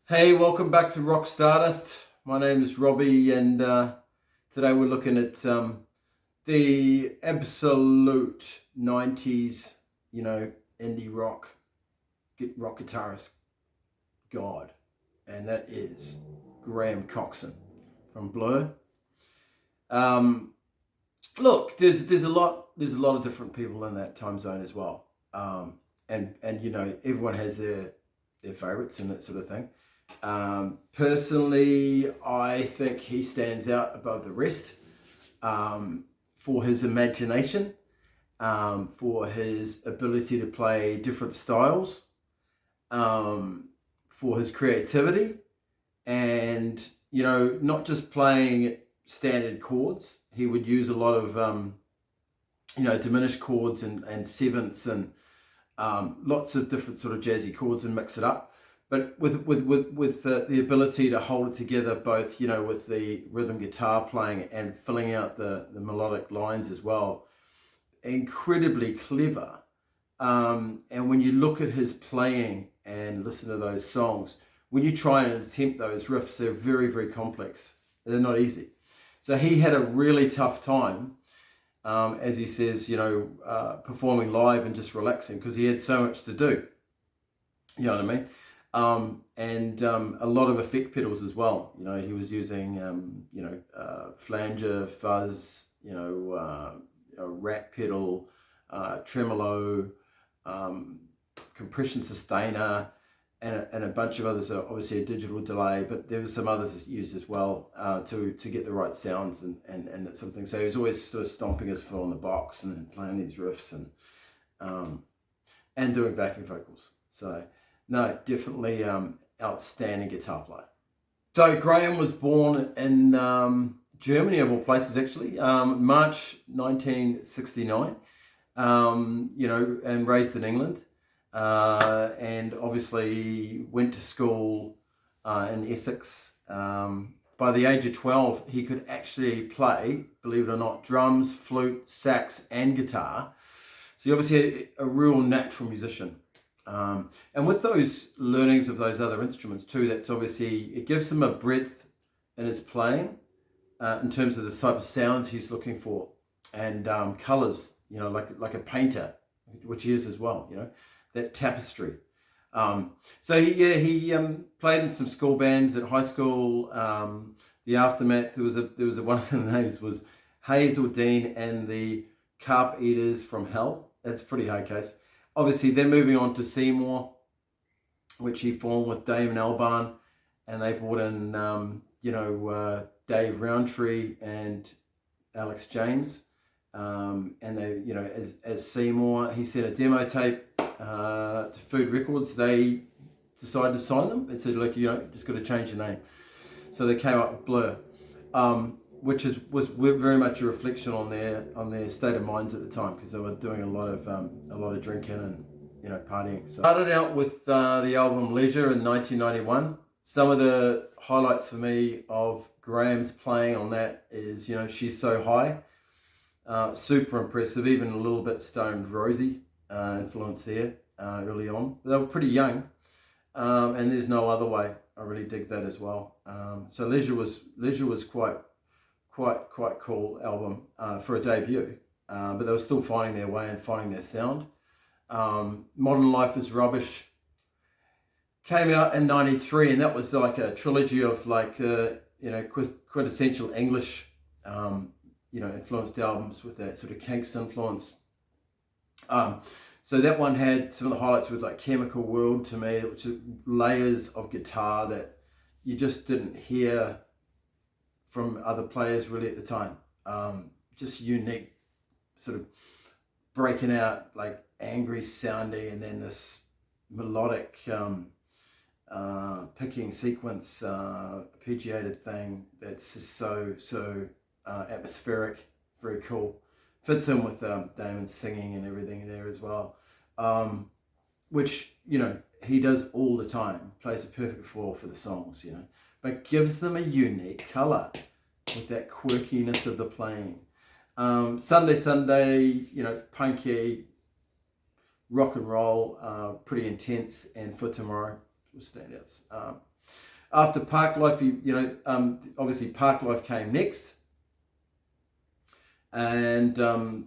Hey, welcome back to Rock Stardust. My name is Robbie, and today we're looking at the absolute 90s, indie rock guitarist god, and that is Graham Coxon from Blur. Um, Look, there's a lot of different people in that time zone as well, and everyone has their favorites and that sort of thing. Personally, I think he stands out above the rest for his imagination, for his ability to play different styles, for his creativity, and not just playing standard chords. He would use a lot of diminished chords and sevenths and lots of different sort of jazzy chords and mix it up, but with the ability to hold it together, both with the rhythm guitar playing and filling out the melodic lines as well. Incredibly clever. And when you look at his playing and listen to those songs, when you try and attempt those riffs, they're very, very complex. They're not easy. So he had a really tough time, as he says, performing live and just relaxing because he had so much to do. You know what I mean? And a lot of effect pedals as well. He was using, flanger, fuzz, a rat pedal, tremolo, compression sustainer, and a bunch of others. Obviously a digital delay, but there were some others used as well to get the right sounds and that sort of thing. So he was always sort of stomping his foot on the box and playing these riffs and doing backing vocals. So no, definitely outstanding guitar player. So Graham was born in Germany, of all places, actually, March 1969, and raised in England. And obviously went to school in Essex. By the age of 12, he could actually play, believe it or not, drums, flute, sax, and guitar. So he obviously a real natural musician. And with those learnings of those other instruments too, that's obviously, it gives him a breadth in his playing in terms of the type of sounds he's looking for and colours, like a painter, which he is as well, that tapestry. So he played in some school bands at high school. The Aftermath, there was a one of the names was Hazel Dean and the Carp Eaters from Hell. That's pretty high case. Obviously, they're moving on to Seymour, which he formed with Damon Albarn, and they brought in, Dave Rowntree and Alex James, and they, as Seymour, he sent a demo tape to Food Records. They decided to sign them and said, look, just got to change your name. So they came up with Blur, which was very much a reflection on their state of minds at the time, because they were doing a lot of drinking and partying. So started out with the album Leisure in 1991. Some of the highlights for me of Graham's playing on that is She's So High, super impressive. Even a little bit Stoned Rosie influence there early on. But they were pretty young, and There's No Other Way. I really dig that as well. So Leisure was quite cool album for a debut, but they were still finding their way and finding their sound. Modern Life Is Rubbish came out in 93, and that was like a trilogy of quintessential English influenced albums with that sort of Kinks influence. So that one had some of the highlights with like Chemical World to me, which is layers of guitar that you just didn't hear from other players really at the time. Just unique, sort of breaking out, like angry sounding, and then this melodic picking sequence, arpeggiated thing that's just so atmospheric, very cool. Fits in with Damon singing and everything there as well, which he does all the time. Plays a perfect four for the songs, but gives them a unique color with that quirkiness of the playing. Sunday, punky, rock and roll, pretty intense, and For Tomorrow was standouts. After Park Life, obviously Park Life came next, and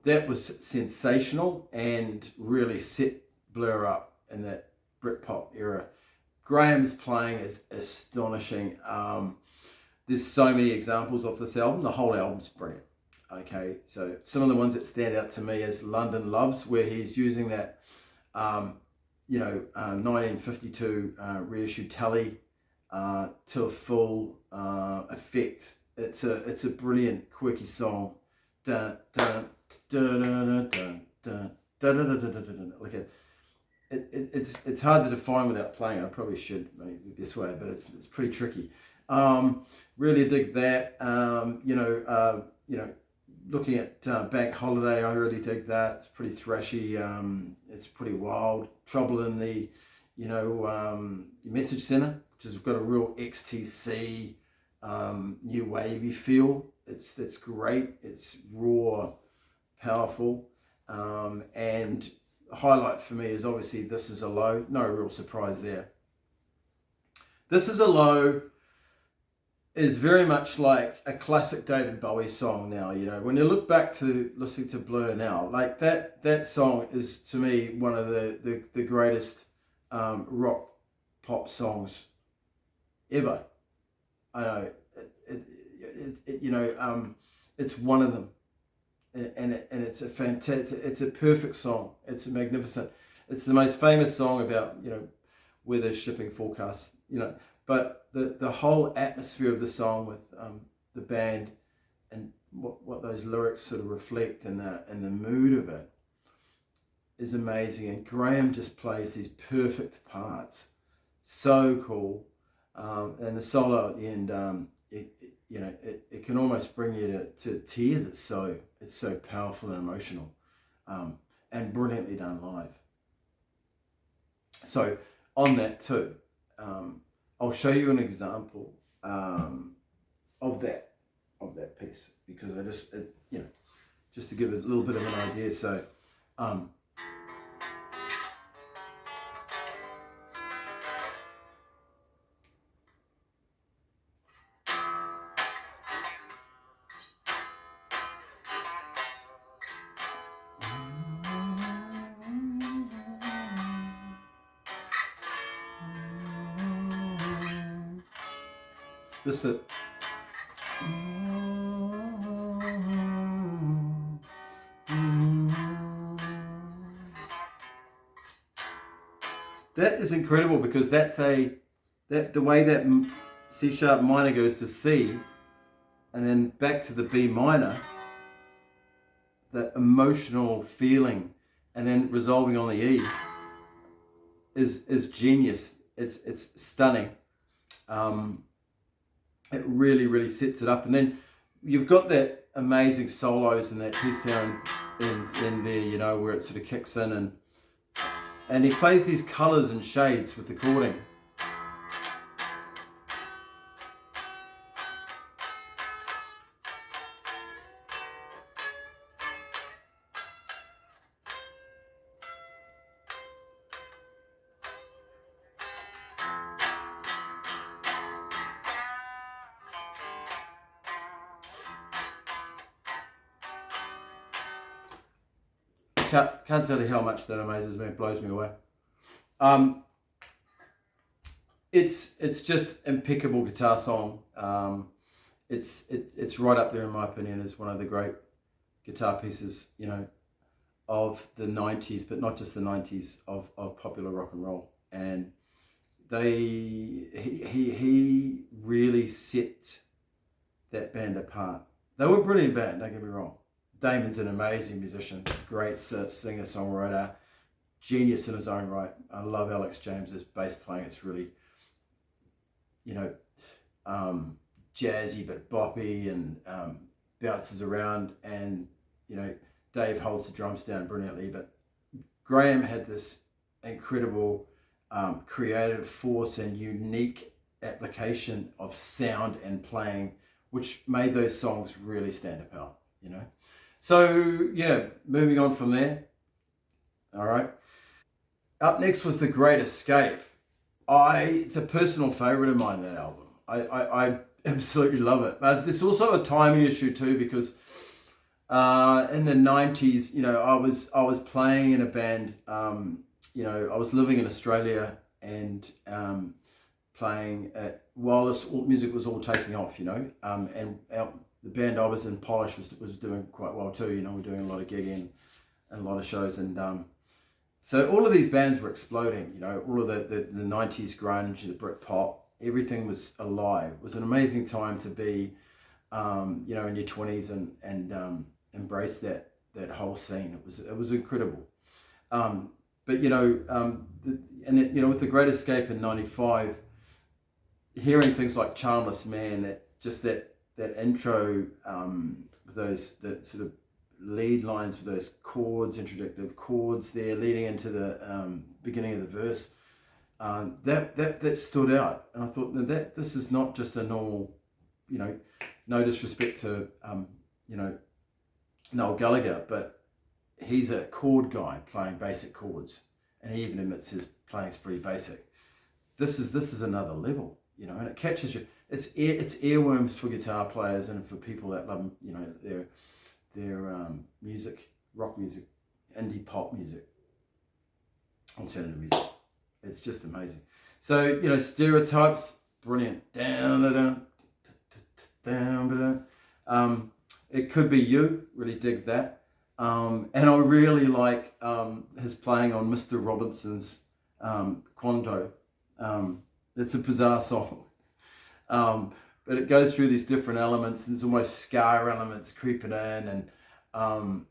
that was sensational and really set Blur up in that Britpop era. Graham's playing is astonishing. There's so many examples of this album. The whole album's brilliant. Okay, so some of the ones that stand out to me is London Loves, where he's using that 1952 reissue telly to a full effect. It's a brilliant, quirky song. Dun, dun, dun, dun, dun, dun, dun, dun, dun, dun, dun, dun. Like it's hard to define without playing. I probably should maybe this way, but it's pretty tricky. Really dig that. Looking at Bank Holiday, I really dig that. It's pretty thrashy. It's pretty wild. Trouble in the, Message Center, which has got a real XTC, new wavy feel. It's great. It's raw, powerful, and highlight for me is obviously This Is a Low. No real surprise there. This Is a Low is very much like a classic David Bowie song now. When you look back to listening to Blur now, like that song is to me one of the greatest rock pop songs ever. I know it's one of them, and it's a fantastic, it's a perfect song. It's magnificent. It's the most famous song about weather, shipping forecasts, but the whole atmosphere of the song with the band and what those lyrics sort of reflect and the mood of it is amazing. And Graham just plays these perfect parts, so cool. And the solo at the end, it can almost bring you to tears. It's so powerful and emotional, and brilliantly done live. So on that too, I'll show you an example of that piece, because I just to give a little bit of an idea. So just that. That is incredible, because that's the way that C sharp minor goes to C and then back to the B minor, that emotional feeling, and then resolving on the E is genius. It's stunning. It really, really sets it up. And then you've got that amazing solos and that piece sound in there, where it sort of kicks in, and he plays these colours and shades with the chording. Can't tell you how much that amazes me. It blows me away. It's just impeccable guitar song. It's right up there in my opinion as one of the great guitar pieces, of the 90s, but not just the 90s, of popular rock and roll. And he really set that band apart. They were a brilliant band, don't get me wrong. Damon's an amazing musician, great singer-songwriter, genius in his own right. I love Alex James's bass playing. It's really, jazzy but boppy, and bounces around, and Dave holds the drums down brilliantly. But Graham had this incredible creative force and unique application of sound and playing, which made those songs really stand apart, So yeah, moving on from there. All right. Up next was The Great Escape. It's a personal favourite of mine, that album. I absolutely love it. But there's also a timing issue too, because in the 90s, I was playing in a band. I was living in Australia and playing while this music was all taking off, and the band I was in, Polish, was doing quite well too. We're doing a lot of gigging and a lot of shows, and so all of these bands were exploding. All of the 90s grunge, the Britpop, everything was alive. It was an amazing time to be, in your 20s and embrace that whole scene. It was incredible. But with the Great Escape in '95, hearing things like Charmless Man, that intro, with that sort of lead lines with those chords, introductive chords there leading into the beginning of the verse, that stood out, and I thought that this is not just a normal, no disrespect to Noel Gallagher, but he's a chord guy playing basic chords, and he even admits his playing's pretty basic. This is another level, and it catches you. It's earworms for guitar players and for people that love, their music, rock music, indie pop music, alternative music. It's just amazing. So, Stereotypes, brilliant. Down. It Could Be You, really dig that. And I really like his playing on Mr. Robinson's Quando. It's a bizarre song. But it goes through these different elements, and there's almost ska elements creeping in, and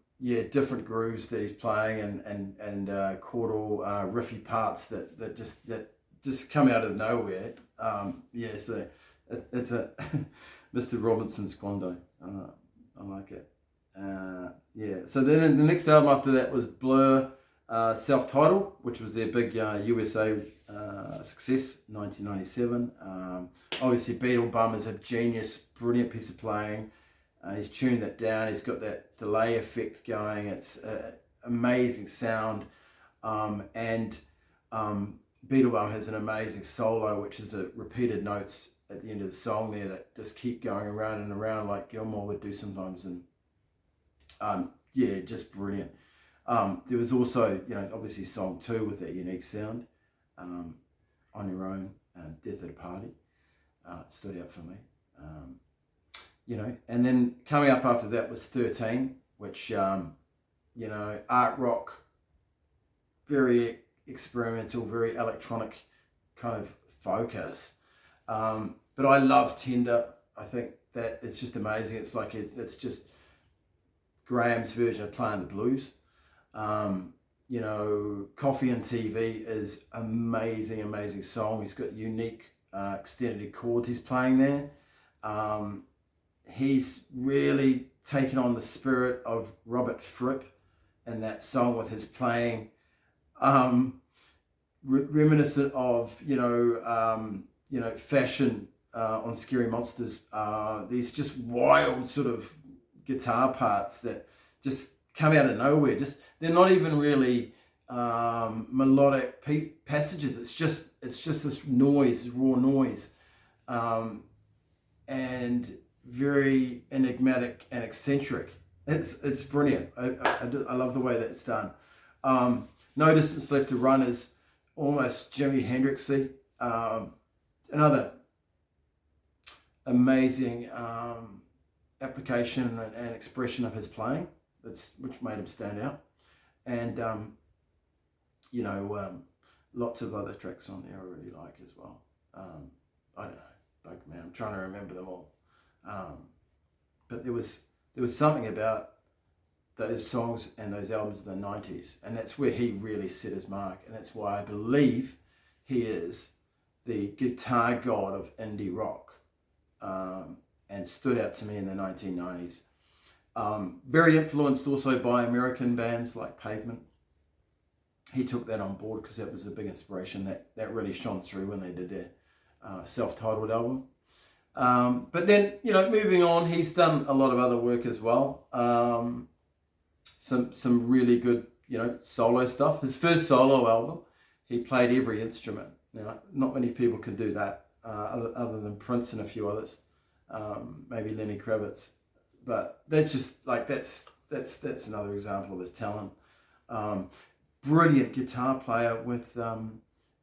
different grooves that he's playing, and chordal riffy parts that just come out of nowhere. So it's a Mr. Robinson's Quando. I like it. So then the next album after that was Blur, self-titled, which was their big USA success, 1997. Obviously Beetle Bum is a genius, brilliant piece of playing. He's tuned that down. He's got that delay effect going. It's amazing sound. And Beetle Bum has an amazing solo, which is a repeated notes at the end of the song there that just keep going around and around like Gilmour would do sometimes. And just brilliant. There was also, obviously song 2 with that unique sound, On Your Own, Death at a Party, stood out for me. And then coming up after that was 13, which, art rock, very experimental, very electronic kind of focus. But I love Tender. I think that it's just amazing. It's like, it's just Graham's version of playing the blues. Coffee and TV is amazing song. He's got unique extended chords he's playing there. He's really taken on the spirit of Robert Fripp in that song with his playing, reminiscent of Fashion on Scary Monsters. These just wild sort of guitar parts that just come out of nowhere. They're not even really melodic passages. It's just this noise, raw noise, and very enigmatic and eccentric. It's brilliant. I love the way that it's done. No Distance Left to Run is almost Jimi Hendrixy. Another amazing application and expression of his playing, which made him stand out. And lots of other tracks on there I really like as well. I don't know, man, I'm trying to remember them all. But there was something about those songs and those albums in the 90s, and that's where he really set his mark, and that's why I believe he is the guitar god of indie rock, and stood out to me in the 1990s. Very influenced also by American bands like Pavement. He took that on board because that was a big inspiration that really shone through when they did their self-titled album. But then, moving on, he's done a lot of other work as well. Some really good, solo stuff. His first solo album, he played every instrument. Now, not many people can do that, other than Prince and a few others, maybe Lenny Kravitz. But that's just like that's another example of his talent. Brilliant guitar player with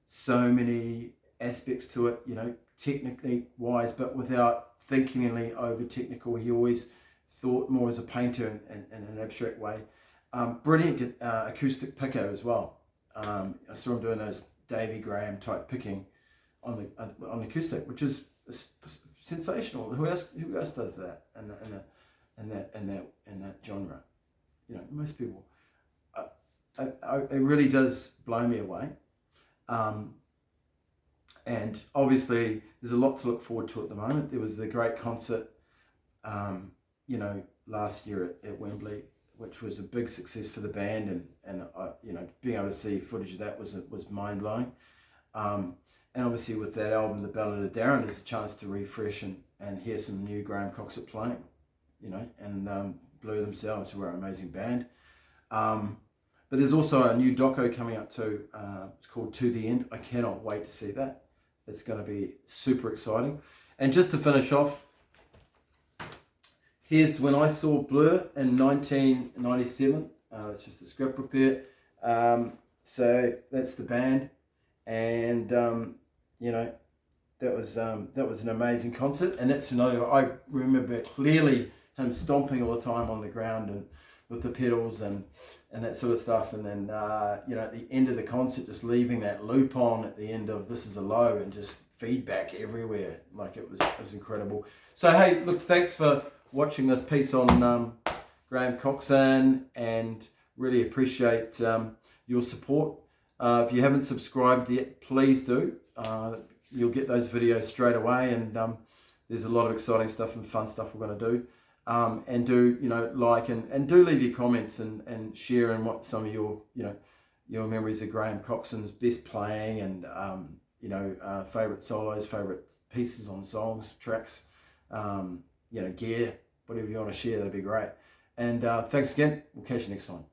so many aspects to it, you know, technically wise, but without thinkingly over technical. He always thought more as a painter in an abstract way. Brilliant acoustic picker as well. I saw him doing those Davy Graham type picking on acoustic, which is sensational. Who else does that in that genre? You know, most people. It really does blow me away. And obviously, there's a lot to look forward to at the moment. There was the great concert, you know, last year at Wembley, which was a big success for the band, and you know, being able to see footage of that was mind blowing. And obviously, with that album, The Ballad of Darren, there's a chance to refresh and hear some new Graham Coxon playing, you know, and Blue themselves, who are an amazing band. But there's also a new doco coming up too. It's called To The End. I cannot wait to see that. It's going to be super exciting. And just to finish off, here's when I saw Blur in 1997. It's just a scrapbook there. So that's the band, and you know, that was an amazing concert. And that's another. I remember clearly him stomping all the time on the ground and with the pedals and that sort of stuff. And then you know, at the end of the concert, just leaving that loop on at the end of This Is a Low, and just feedback everywhere. Like it was incredible. So hey, look, thanks for watching this piece on Graham Coxon, and really appreciate your support. If you haven't subscribed yet, please do. You'll get those videos straight away, and there's a lot of exciting stuff and fun stuff we're going to do. And do, you know, like and do leave your comments and share in what some of your, you know, your memories of Graham Coxon's best playing, and you know, favorite solos, favorite pieces on songs, tracks, you know, gear, whatever you want to share, that'd be great. And thanks again. We'll catch you next time.